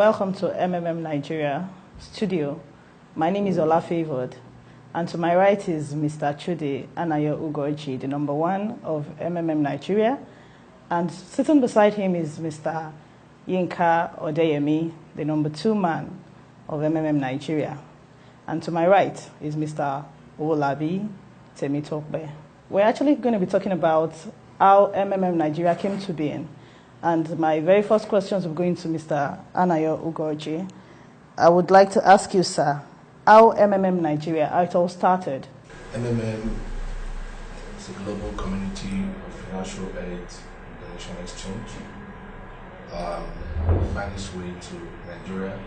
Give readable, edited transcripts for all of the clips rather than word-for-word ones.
welcome to Nigeria studio. My name is Ola Favored, and to my right is Mr. Chuddy Co, the number one of Nigeria, and sitting beside him is Mr. Yinka Odeyemi, the number two man of Nigeria, and to my right is Mr. Olabi Temitokbe. We're actually going to be talking about how Nigeria came to being. And my very first questions will go into Mr. Anayo Ugoji. I would like to ask you, sir, how Nigeria, how it all started? Is a global community of financial aid and donation exchange. It found its way to Nigeria.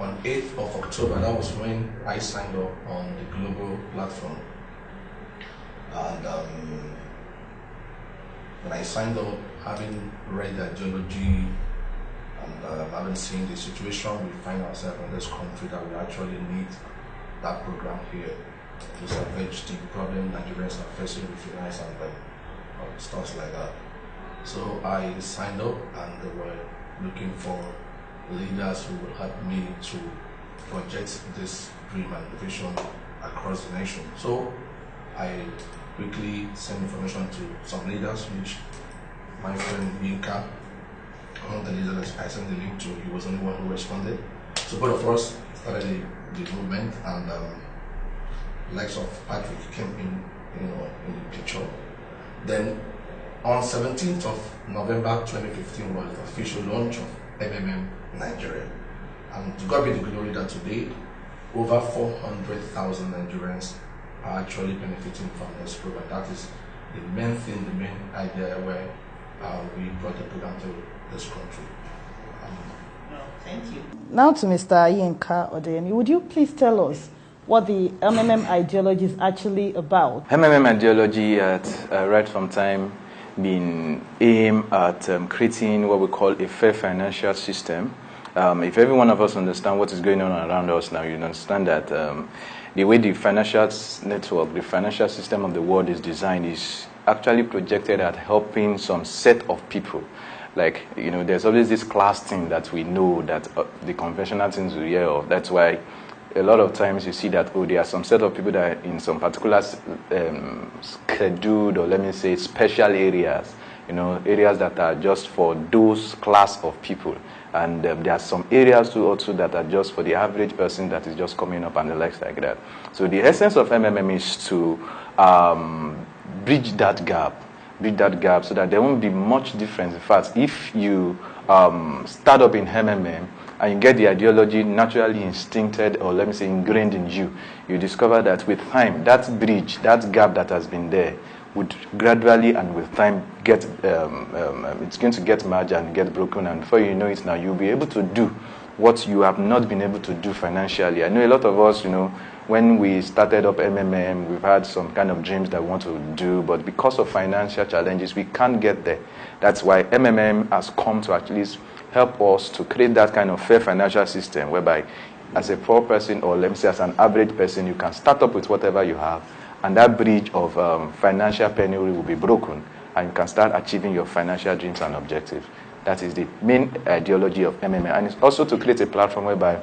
On 8th of October, that was when I signed up on the global platform. And when I signed up, having read the ideology and having seen the situation we find ourselves in this country, that we actually need that program here to salvage the problem Nigerians are facing with finance and stuff like that. So I signed up, and they were looking for leaders who would help me to project this dream and vision across the nation. So I quickly sent information to some leaders, which my friend Yinka, one of the leaders I sent the link to, he was the only one who responded. So both of us started the movement, and likes of Patrick came in the picture. Then on 17th of November 2015 was the official launch of Nigeria. And to God be the glory that today, over 400,000 Nigerians are actually benefiting from this program. That is the main thing, the main idea where we brought the program to this country. Thank you. Now to Mr. Yinka Odeyemi, would you please tell us what the ideology is actually about? Ideology has right from time been aimed at creating what we call a fair financial system. If every one of us understand what is going on around us now, you understand that the way the financial network, the financial system of the world is designed is actually projected at helping some set of people. Like, there's always this class thing that we know that the conventional things we hear of. That's why a lot of times you see that, there are some set of people that are in some particular scheduled, or let me say special areas, areas that are just for those class of people. And there are some areas too also that are just for the average person that is just coming up and the likes like that. So the essence of is to bridge that gap so that there won't be much difference. In fact, if you start up in and you get the ideology naturally instincted, or let me say ingrained in you, you discover that with time, that bridge, that gap that has been there, would gradually and with time get, it's going to get merged and get broken, and before you know it now, you'll be able to do what you have not been able to do financially. I know a lot of us, when we started up we've had some kind of dreams that we want to do, but because of financial challenges, we can't get there. That's why has come to at least help us to create that kind of fair financial system, whereby as a poor person, or let me say as an average person, you can start up with whatever you have, and that bridge of financial penury will be broken, and you can start achieving your financial dreams and objectives. That is the main ideology of and it's also to create a platform whereby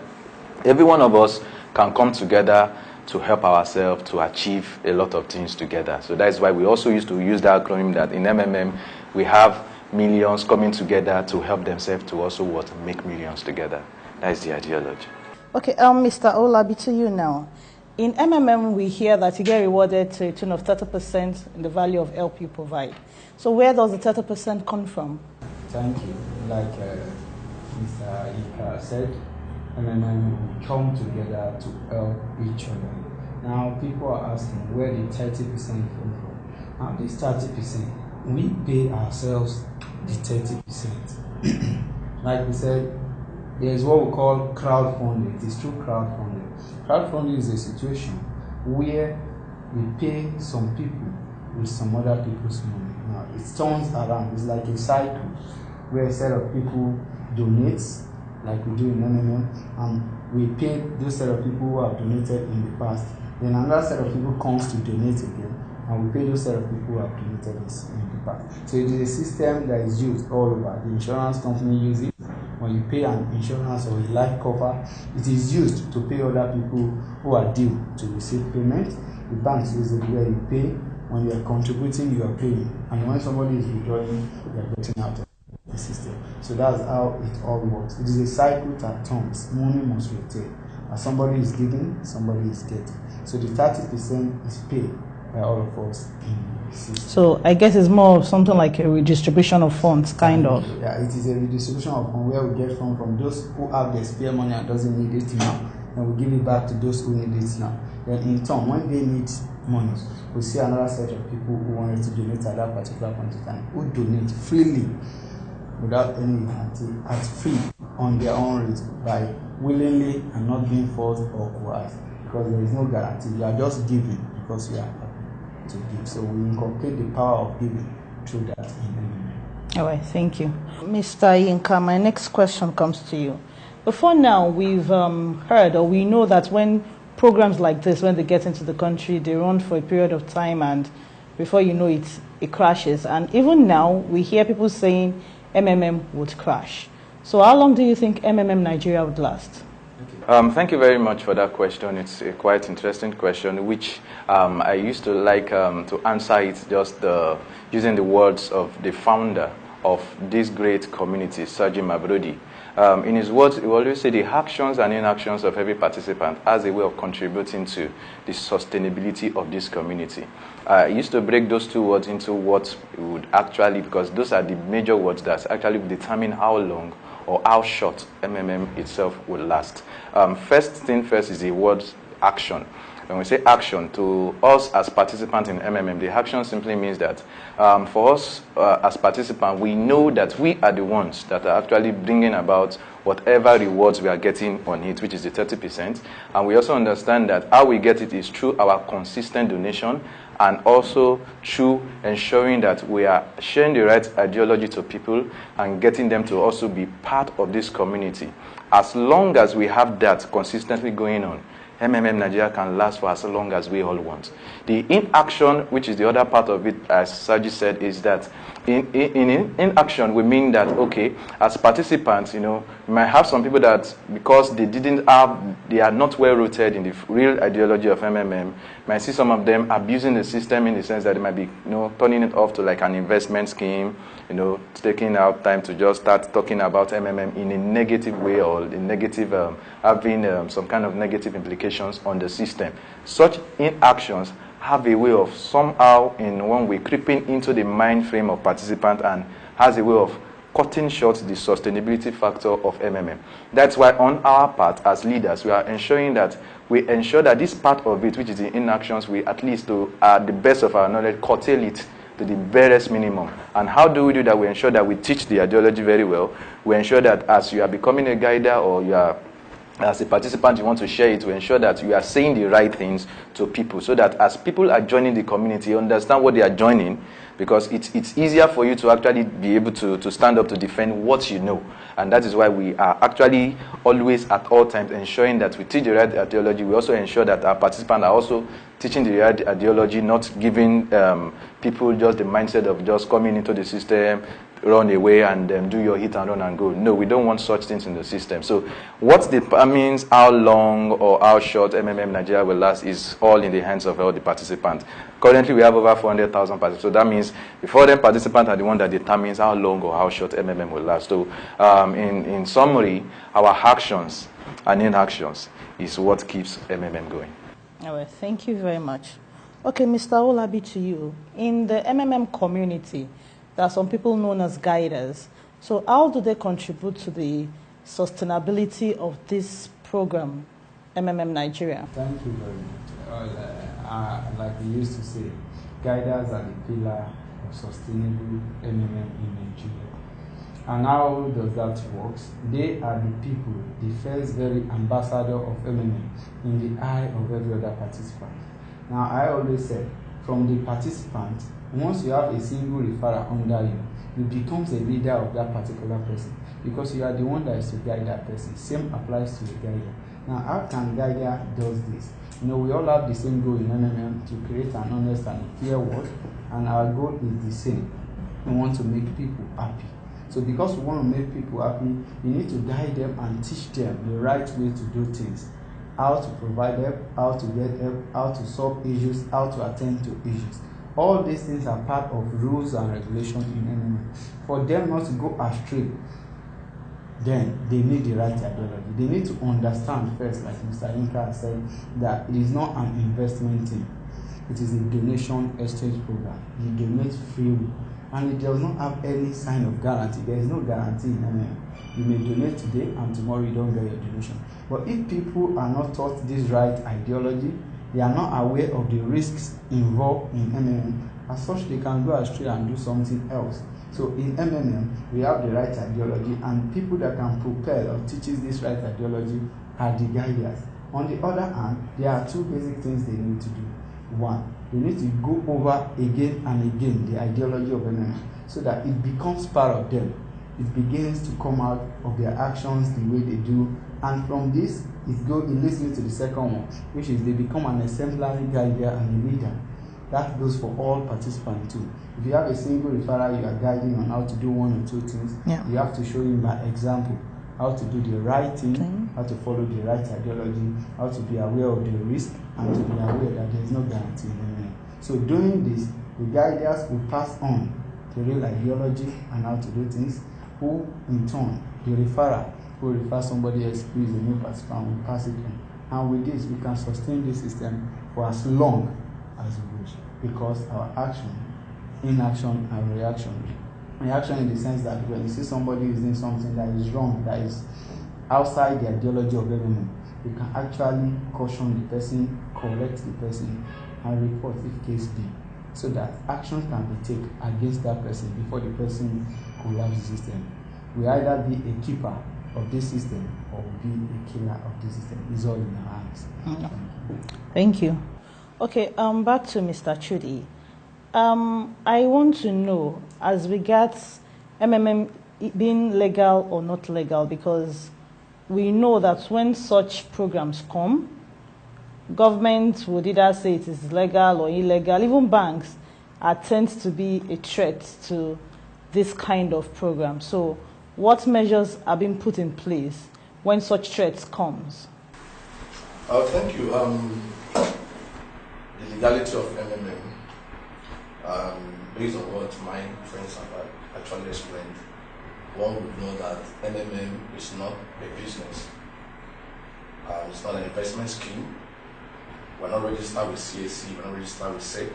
every one of us can come together to help ourselves to achieve a lot of things together. So that is why we also used to use that acronym that in we have millions coming together to help themselves to also make millions together. That is the ideology. Okay, Mr. Olabi, to you now. In we hear that you get rewarded to a tune of 30% in the value of help you provide. So where does the 30% come from? Thank you. Like Mr. Ika said, we come together to help each other. Now people are asking where the 30% come from. Now this 30%, we pay ourselves the 30%. Like we said, there is what we call crowdfunding. It is true crowdfunding. Crowdfunding is a situation where we pay some people with some other people's money. Now it turns around. It's like a cycle where a set of people donates, like we do in and we pay those set of people who have donated in the past. Then another set of people comes to donate again. and we pay those set of people who have donated this in the past. So it is a system that is used all over. The insurance company uses it. When you pay an insurance or a life cover, it is used to pay other people who are due to receive payment. The banks use it where you pay. When you are contributing, you are paying. And when somebody is withdrawing, you are getting out of the system. So that's how it all works. It is a cycle that turns. Money must rotate. As somebody is giving, somebody is getting. So the 30% is paid by all of us in the system. So I guess it's more of something like a redistribution of funds, kind of. Yeah, it is a redistribution of funds where we get from those who have their spare money and doesn't need it now, and we give it back to those who need it now. Then in turn, when they need money, we see another set of people who wanted to donate at that particular point in time, who donate freely without any guarantee, at free on their own risk, by willingly and not being forced or coerced, because there is no guarantee. You are just giving because you are happy to give. So we inculcate the power of giving through that in MMA. All right, thank you. Mr. Yinka, my next question comes to you. Before now, we've heard, or we know that when programs like this, when they get into the country, they run for a period of time, and before you know it, it crashes. And even now, we hear people saying MMM would crash. So how long do you think MMM Nigeria would last? Thank you very much for that question. It's a quite interesting question, which I used to like to answer it just using the words of the founder of this great community, Sergi Mabrodi. In his words, he always say the actions and inactions of every participant as a way of contributing to the sustainability of this community. I used to break those two words into what would actually, because those are the major words that actually determine how long or how short MMM itself will last. First thing first is the word action. When we say action, to us as participants in MMM, the action simply means that for us as participants, we know that we are the ones that are actually bringing about whatever rewards we are getting on it, which is the 30%. And we also understand that how we get it is through our consistent donation, and also through ensuring that we are sharing the right ideology to people and getting them to also be part of this community. As long as we have that consistently going on, MMM Nigeria can last for as long as we all want. The inaction, which is the other part of it, as Sergi said, is that in action, we mean that, okay, as participants, you know, we might have some people that, because they are not well rooted in the real ideology of MMM, might see some of them abusing the system in the sense that they might be, you know, turning it off to like an investment scheme, you know, taking out time to just start talking about MMM in a negative way, or in negative, having some kind of negative implications on the system. Such inactions have a way of somehow, in one way, creeping into the mind frame of participants and has a way of cutting short the sustainability factor of MMM. That's why on our part as leaders, we are ensuring that this part of it, which is the inactions, we at least to the best of our knowledge curtail it to the barest minimum. And how do we do that? We ensure that we teach the ideology very well. We ensure that as you are becoming a guider, or you are as a participant, you want to share it, to ensure that you are saying the right things to people, so that as people are joining the community, you understand what they are joining, because it's easier for you to actually be able to stand up to defend what you know. And that is why we are actually always at all times ensuring that we teach the right ideology. We also ensure that our participants are also teaching the right ideology, not giving people just the mindset of just coming into the system, run away and do your hit and run and go. No, we don't want such things in the system. So what determines how long or how short MMM Nigeria will last is all in the hands of all the participants. Currently, we have over 400,000 participants. So that means the 400 participants are the one that determines how long or how short MMM will last. So in summary, our actions and inactions is what keeps MMM going. All right, thank you very much. Okay, Mr. Olabi, to you. In the MMM community, there are some people known as guiders. So how do they contribute to the sustainability of this program, MMM Nigeria? Thank you very much. Like we used to say, guiders are the pillar of sustainable MMM in Nigeria. And how does that work? They are the people, the first very ambassador of MMM in the eye of every other participant. Now, I always say, from the participant, once you have a single referrer under you, you become a leader of that particular person, because you are the one that is to guide that person. Same applies to the guider. Now, how can Gaia does this? You know, we all have the same goal in MMM to create an honest and fair world, and our goal is the same. We want to make people happy. So because we want to make people happy, you need to guide them and teach them the right way to do things. How to provide help, how to get help, how to solve issues, how to attend to issues. All these things are part of rules and regulations in MMM. For them not to go astray, then they need the right ideology. They need to understand first, like Mr. Inka said, that it is not an investment thing. It is a donation exchange program. You donate freely. And it does not have any sign of guarantee. There is no guarantee in MMM. You may donate today and tomorrow you don't get your donation. But if people are not taught this right ideology, they are not aware of the risks involved in MMM, as such they can go astray and do something else. So in MMM, we have the right ideology, and people that can propel or teaches this right ideology are the guides. On the other hand, there are two basic things they need to do. One, they need to go over again and again the ideology of MMM so that it becomes part of them. It begins to come out of their actions the way they do, and from this, it leads me to the second one, which is they become an exemplary guide and a leader. That goes for all participants too. If you have a single referral you are guiding on how to do one or two things, you have to show him by example how to do the right thing, how to follow the right ideology, how to be aware of the risk, and to be aware that there is no guarantee in MMM. So doing this, the guiders will pass on the real ideology and how to do things, who in turn, the referrer, who refers somebody else who is a new participant, will pass it on. And with this, we can sustain this system for as long as we wish, because our action, inaction, and reaction. Reaction in the sense that when you see somebody using something that is wrong, that is outside the ideology of MMM, you can actually caution the person, correct the person, and report if case be, so that action can be taken against that person before the person collapses the system. We either be a keeper of this system or be a killer of this system. It's all in our hands. Thank you. Okay, back to Mr. Chuddy. I want to know, as regards MMM being legal or not legal, because we know that when such programs come, government would either say it is legal or illegal. Even banks tend to be a threat to this kind of program. So what measures are being put in place when such threats comes? Thank you. The legality of MMM, based on what my friends have actually explained, one would know that MMM is not a business. It's not an investment scheme. We're not registered with CAC, we're not registered with SEC.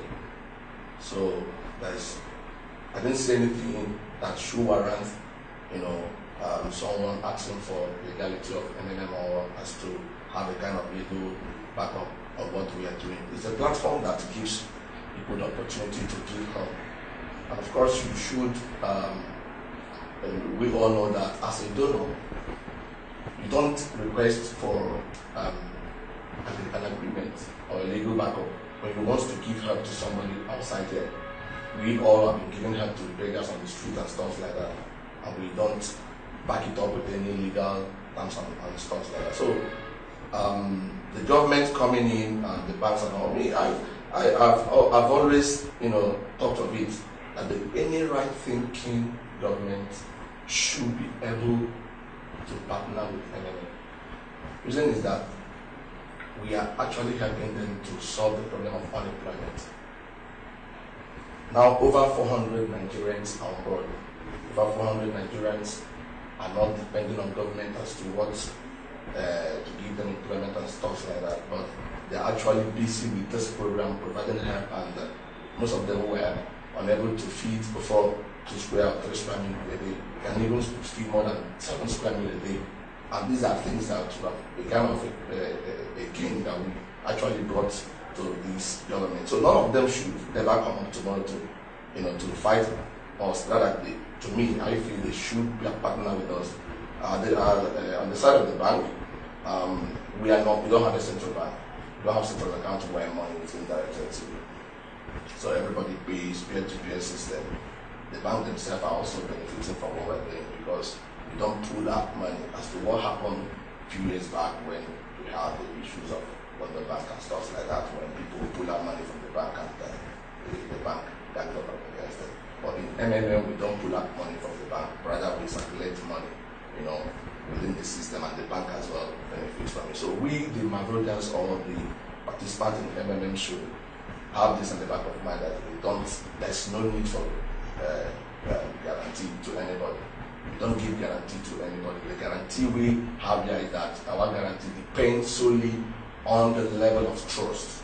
So I didn't say anything that should warrant, someone asking for legality of MMM or as to have a kind of legal backup of what we are doing. It's a platform that gives people the opportunity to give help. And of course, you should, we all know that as a donor, you don't request for an agreement or a legal backup when you want to give help to somebody outside there. We all have been giving help to beggars on the street and stuff like that, and we don't back it up with any legal terms and stuff like that. So the government coming in and the banks and all, I've always thought of it that any right thinking government should be able to partner with MMM. The reason is that we are actually helping them to solve the problem of unemployment. Now over 400 Nigerians are on board. Over 400 Nigerians are not depending on government as to what to give them employment and stuff like that, but they're actually busy with this program providing help, and most of them were unable to feed before 2 square or 3 square meals a day, can even feed more than 7 square meals a day. And these are things that have become a gain that we actually brought to this government. So none of them should ever come up tomorrow to fight us. Rather, to me, I feel they should be a partner with us. They are on the side of the bank. We don't have a central bank. We don't have central account where money is indirected to. So everybody pays peer-to-peer system. The bank themselves are also benefiting from what we're doing, because we don't pull that money as to what happened few years back when we had the issues of the bank and stuff like that, when people pull out money from the bank and the bank got up against it. But in MMM, we don't pull out money from the bank, rather we circulate money, within the system, and the bank as well benefits from it. So we, the Mavrodians or the participants in MMM, should have this in the back of mind that there's no need for guarantee to anybody. We don't give guarantee to anybody. The guarantee we have here is that our guarantee depends solely on the level of trust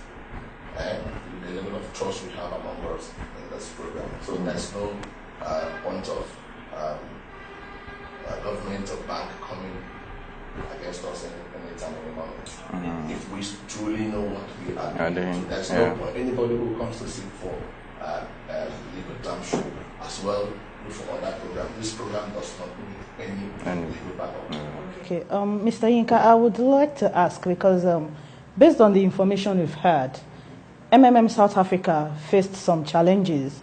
and the level of trust we have among us in this program. So there's no point of government or bank coming against us anytime, any moment. If we truly know what we are doing, so there's no point. Anybody who comes to seek for legal terms should as well look for other program. This program does not need any legal backup. Okay, Mr. Yinka, I would like to ask, because based on the information we've heard, MMM South Africa faced some challenges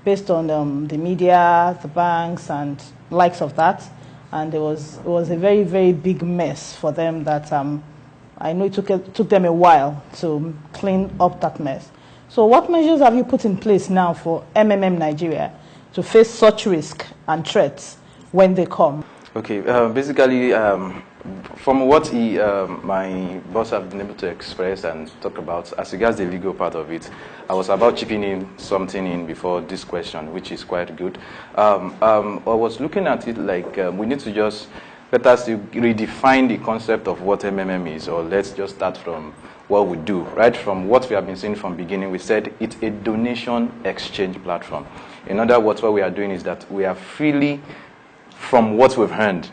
based on the media, the banks, and likes of that. And it was a very, very big mess for them that I know it took them a while to clean up that mess. So what measures have you put in place now for MMM Nigeria to face such risk and threats when they come? Okay, basically, from what my boss have been able to express and talk about, as regards the legal part of it, I was about chipping in something in before this question, which is quite good. I was looking at it like we need to just let us redefine the concept of what MMM is, or let's just start from what we do. Right from what we have been saying from beginning, we said it's a donation exchange platform. In other words, what we are doing is that we are freely, from what we've earned.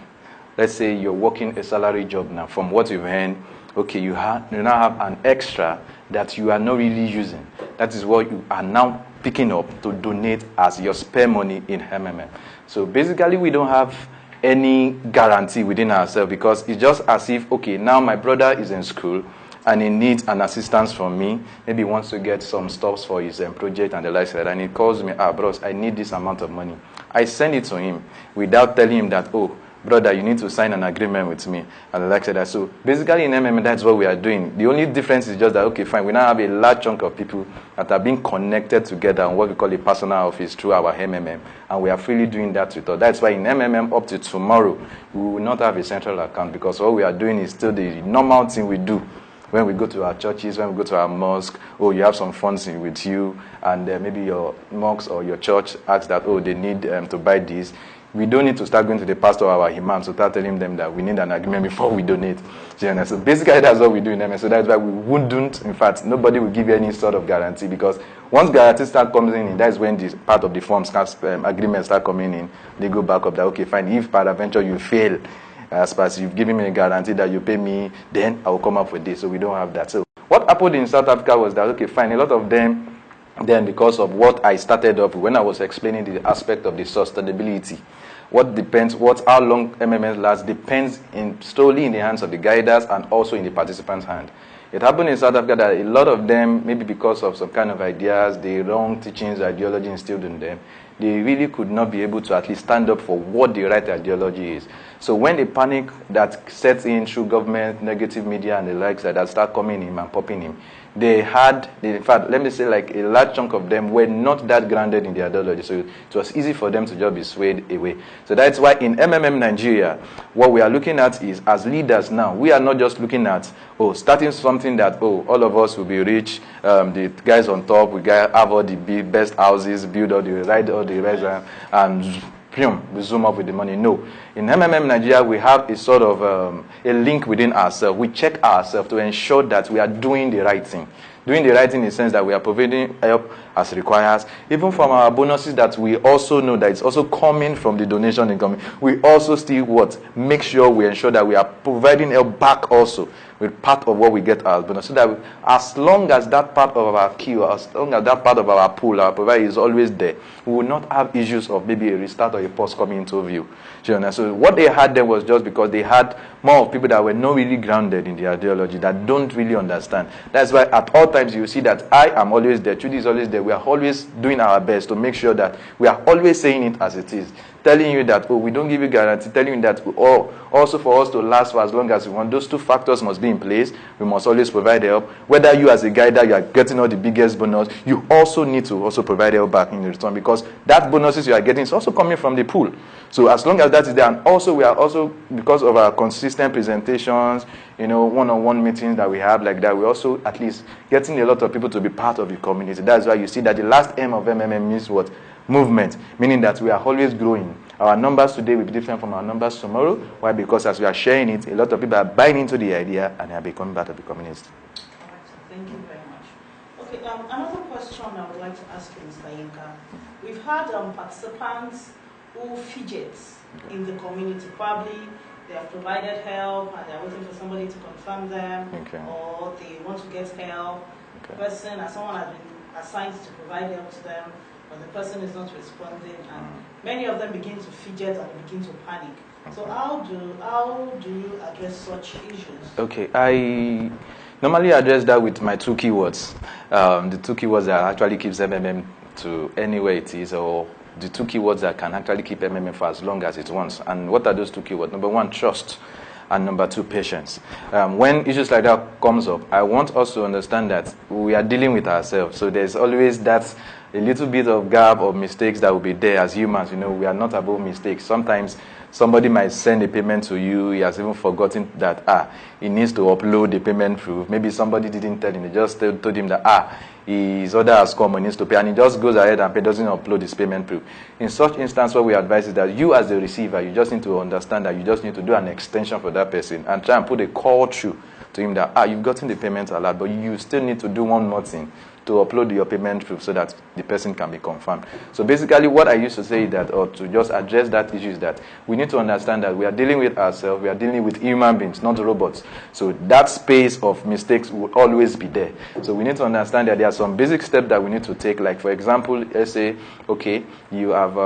Let's say you're working a salary job now. From what you've earned, okay, you now have an extra that you are not really using. That is what you are now picking up to donate as your spare money in MMM. So basically, we don't have any guarantee within ourselves, because it's just as if, okay, now my brother is in school and he needs an assistance from me. Maybe he wants to get some stuff for his project and the like, and he calls me, bros, I need this amount of money. I send it to him without telling him that, oh, brother, you need to sign an agreement with me, and the like that. So basically in MMM, that's what we are doing. The only difference is just that, okay, fine, we now have a large chunk of people that are being connected together on what we call a personal office through our MMM, and we are freely doing that with us. That's why in MMM, up to tomorrow, we will not have a central account, because what we are doing is still the normal thing we do. When we go to our churches, when we go to our mosque, oh, you have some funds with you, and maybe your mosque or your church asks that, oh, they need to buy this. We don't need to start going to the pastor or our imam to start telling them that we need an agreement before we donate. So basically, that's what we do in MS. So that's why we wouldn't, in fact, nobody will give you any sort of guarantee, because once guarantee start coming in, that's when this part of the forms, agreements start coming in. They go back up that, okay, fine, if peradventure you fail, as far as you've given me a guarantee that you pay me, then I will come up with this. So we don't have that. So what happened in South Africa was that, okay, fine, a lot of them, then because of what I started off when I was explaining the aspect of the sustainability, how long MMS lasts depends solely in the hands of the guiders and also in the participants' hand. It happened in South Africa that a lot of them, maybe because of some kind of ideas, the wrong teachings, ideology instilled in them, they really could not be able to at least stand up for what the right ideology is. So when the panic that sets in through government, negative media, and the likes that start coming in and popping in, in fact, let me say like a large chunk of them were not that grounded in the ideology. So it was easy for them to just be swayed away. So that's why in MMM Nigeria, what we are looking at is, as leaders now, we are not just looking at, starting something that, all of us will be rich, the guys on top, we have all the best houses, build all the rest, and we zoom up with the money. No. In MMM Nigeria, we have a sort of a link within ourselves. We check ourselves to ensure that we are doing the right thing. Doing the right thing in the sense that we are providing help as requires. Even from our bonuses that we also know that it's also coming from the donation income, we also still make sure we ensure that we are providing help back also with part of what we get as bonus. So that as long as that part of our queue, as long as that part of our pool, our provider is always there, we will not have issues of maybe a restart or a pause coming into view. So what they had there was just because they had more of people that were not really grounded in the ideology, that don't really understand. That's why at all times you see that I am always there, Chuddy is always there. We are always doing our best to make sure that we are always saying it as it is. telling you that, oh, we don't give you guarantee, telling you that, oh, also for us to last for as long as we want, those two factors must be in place. We must always provide help. Whether you as a guider, you are getting all the biggest bonus, you also need to also provide help back in return, because that bonuses you are getting is also coming from the pool. So as long as that is there, and also we are also, because of our consistent presentations, one-on-one meetings that we have like that, we're also at least getting a lot of people to be part of the community. That's why you see that the last M of MMM means what? Movement, meaning that we are always growing. Our numbers today will be different from our numbers tomorrow. Why? Because as we are sharing it, a lot of people are buying into the idea and they are becoming part of the community. All right, so thank you very much. Okay, another question I would like to ask you, Mr. Yinka. We've had participants who fidget in the community. Probably they have provided help and they're waiting for somebody to confirm them, or they want to get help. The person, or someone has been assigned to provide help to them, but the person is not responding, and many of them begin to fidget and begin to panic. So how do you address such issues? Okay, I normally address that with my two keywords. The two keywords that actually keeps MMM to anywhere it is, or the two keywords that can actually keep MMM for as long as it wants. And what are those two keywords? Number one, trust. And number two, patience. When issues like that comes up, I want us to understand that we are dealing with ourselves. So there's always that a little bit of gap or mistakes that will be there as humans. We are not above mistakes. Sometimes somebody might send a payment to you. He has even forgotten that he needs to upload the payment proof. Maybe somebody didn't tell him. They just told him that his order has come and needs to pay, and he just goes ahead and doesn't upload his payment proof. In such instance, what we advise is that you as the receiver, you just need to understand that you just need to do an extension for that person and try and put a call through to him that you've gotten the payment alert, but you still need to do one more thing, to upload your payment proof so that the person can be confirmed. So basically what I used to say is that, or to just address that issue, is that we need to understand that we are dealing with ourselves, we are dealing with human beings, not robots. So that space of mistakes will always be there. So we need to understand that there are some basic steps that we need to take. Like for example, let's say, okay, you have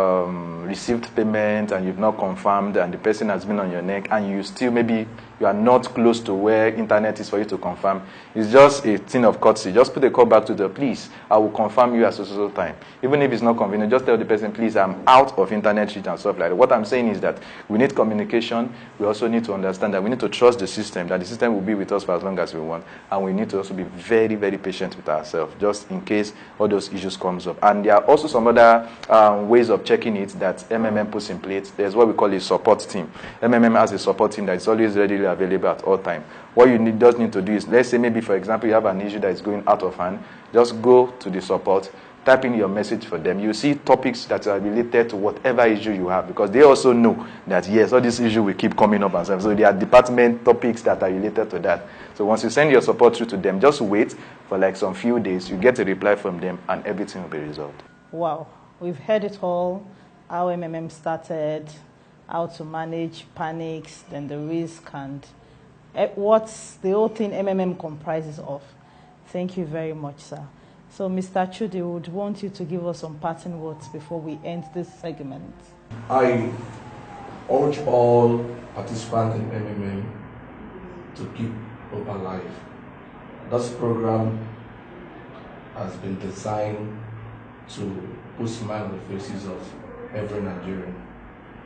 received payment and you've not confirmed and the person has been on your neck and you still maybe you are not close to where internet is for you to confirm. It's just a thing of courtesy. Just put a call back to the please. I will confirm you at so time. Even if it's not convenient, just tell the person, please, I'm out of internet reach and stuff like that. What I'm saying is that we need communication. We also need to understand that we need to trust the system, that the system will be with us for as long as we want. And we need to also be very, very patient with ourselves, just in case all those issues comes up. And there are also some other ways of checking it that MMM puts in place. There's what we call a support team. MMM has a support team that is always readily available at all time. What you just need to do is, let's say maybe for example you have an issue that is going out of hand, just go to the support, type in your message for them. You see topics that are related to whatever issue you have, because they also know that yes, all these issues will keep coming up and stuff. So there are department topics that are related to that. So once you send your support through to them, just wait for like some few days, you get a reply from them and everything will be resolved. Wow, we've heard it all, how MMM started, how to manage panics, then the risk, and what's the whole thing MMM comprises of. Thank you very much, sir. So, Mr. Chuddy, would want you to give us some parting words before we end this segment. I urge all participants in MMM to keep hope alive. This program has been designed to put smile on the faces of every Nigerian,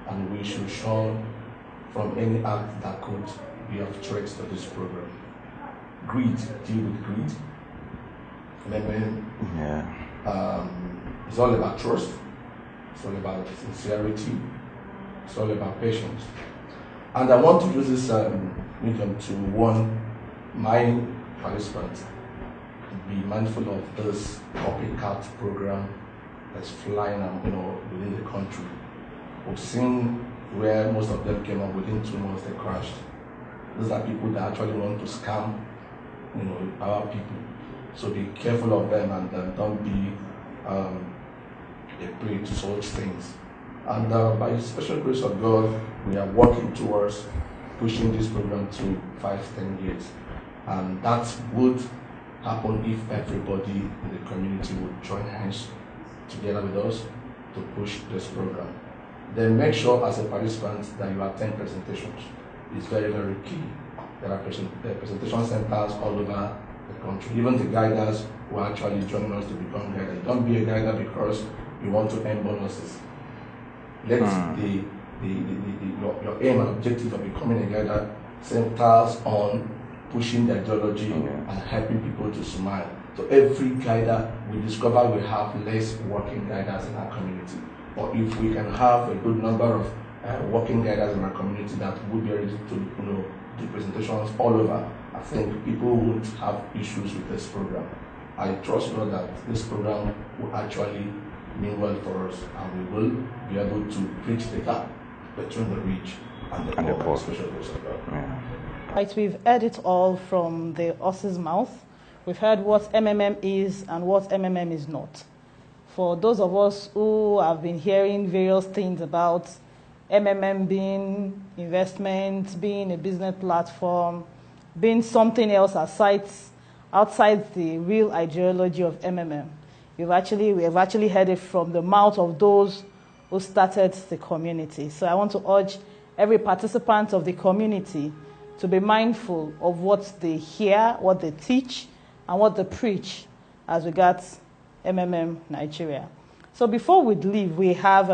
and we should shun from any act that could be of threat to this program. Greed, deal with greed. It's all about trust, it's all about sincerity, it's all about patience. And I want to use this medium to warn my participants to be mindful of this copycat program that's flying within the country. We've seen where most of them came up within 2 months, they crashed. These are people that actually want to scam our people. So be careful of them and don't be a prey to such things. And by the special grace of God, we are working towards pushing this program to 5-10 years. And that would happen if everybody in the community would join hands together with us to push this program. Then make sure as a participant that you attend presentations. It's very, very key. There are presentation centers all over the country. Even the guiders who are actually joining us to become guiders. Don't be a guider because you want to earn bonuses. Let your aim and objective of becoming a guide centers on pushing the ideology and helping people to smile. So every guider we discover we have less working guiders in our community. But if we can have a good number of working guiders in our community that would be ready to do presentations all over, I think people won't have issues with this program. I trust God that this program will actually mean well for us, and we will be able to bridge the gap between the rich and the poor, especially those of God. Yeah. Right, we've heard it all from the horse's mouth. We've heard what MMM is and what MMM is not. For those of us who have been hearing various things about MMM being investment, being a business platform, being something else outside the real ideology of MMM, we have actually heard it from the mouth of those who started the community. So I want to urge every participant of the community to be mindful of what they hear, what they teach, and what they preach as regards MMM Nigeria. So before we leave, we have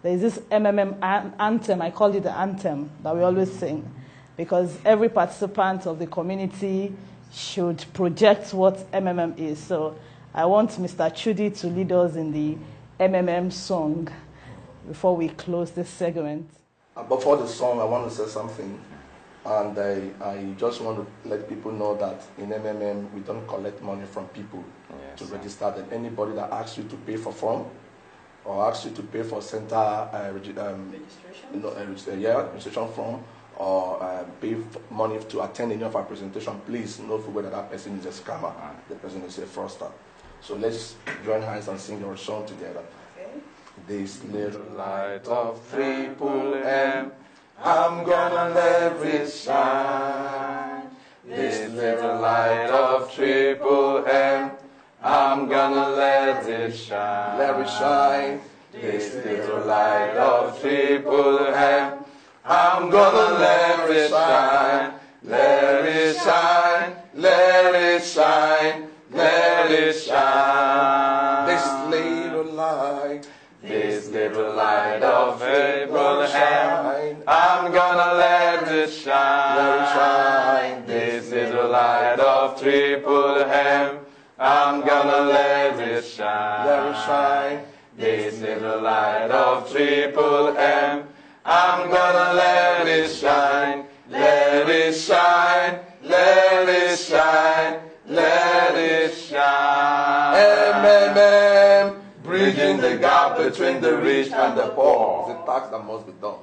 there's this MMM anthem. I call it the anthem that we always sing, because every participant of the community should project what MMM is. So I want Mr. Chuddy to lead us in the MMM song before we close this segment. Before the song, I want to say something. And I just want to let people know that in MMM, we don't collect money from people to register them. Anybody that asks you to pay for form or asks you to pay for center registration form, or pay money to attend any of our presentation, please know for whether that person is a scammer, the person is a fraudster. So let's join hands and sing our song together. Okay. This little light of triple M, I'm gonna let it shine. This little light of triple M, I'm gonna let it shine. Let it shine. This little light of triple M, I'm gonna let it shine. Let it shine. Let it shine. Let it shine. This little light of Abraham, I'm gonna let it shine. Let it shine. This little light of triple M, I'm gonna let it shine. Let it shine. This little light of triple M, I'm gonna let it shine. Let it shine. Let it shine. Let it shine. MMM, bridging the gap between the rich and the poor. It's a task that must be done.